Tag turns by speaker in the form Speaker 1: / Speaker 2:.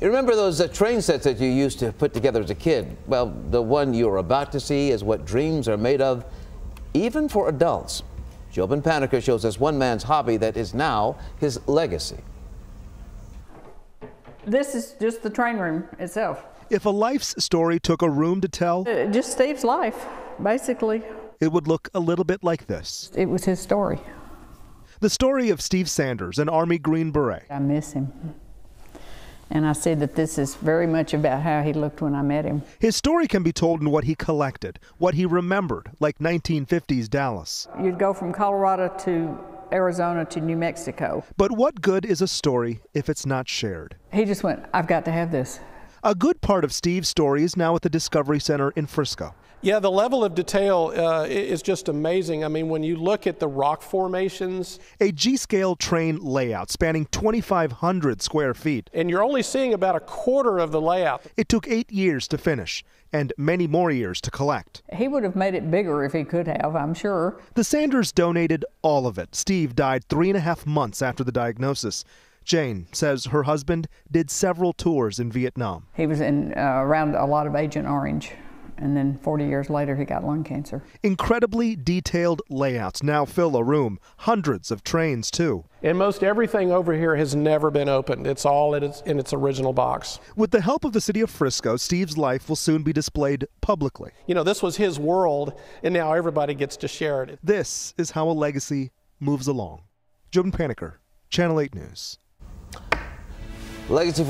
Speaker 1: You remember those train sets that you used to put together as a kid? Well, the one you're about to see is what dreams are made of, even for adults. Jobin Paniker shows us one man's hobby that is now his legacy.
Speaker 2: This is just the train room itself.
Speaker 3: If a life's story took a room to tell,
Speaker 2: Just Steve's life, basically.
Speaker 3: it would look a little bit like this.
Speaker 2: It was his story.
Speaker 3: The story of Steve Sanders, an Army Green Beret.
Speaker 2: I miss him. And I said that this is very much about how he looked when I met him.
Speaker 3: His story can be told in what he collected, what he remembered, like 1950s Dallas.
Speaker 2: You'd go from Colorado to Arizona to New Mexico.
Speaker 3: But what good is a story if it's not shared?
Speaker 2: He just went, I've got to have this.
Speaker 3: A good part of Steve's story is now at the Discovery Center in Frisco.
Speaker 4: Yeah, the level of detail is just amazing. I mean, when you look at the rock formations.
Speaker 3: A G-scale train layout spanning 2,500 square feet.
Speaker 4: And you're only seeing about a quarter of the layout.
Speaker 3: It took 8 years to finish and many more years to collect.
Speaker 2: He would have made it bigger if he could have, I'm sure.
Speaker 3: The Sanders donated all of it. Steve died 3.5 months after the diagnosis. Jane says her husband did several tours in Vietnam.
Speaker 2: He was around a lot of Agent Orange. And then 40 years later, he got lung cancer.
Speaker 3: Incredibly detailed layouts now fill a room. Hundreds of trains, too.
Speaker 4: And most everything over here has never been opened. It's all in its original box.
Speaker 3: With the help of the city of Frisco, Steve's life will soon be displayed publicly.
Speaker 4: You know, this was his world, and now everybody gets to share it.
Speaker 3: This is how a legacy moves along. Jobin Paniker, Channel 8 News.
Speaker 1: Legacy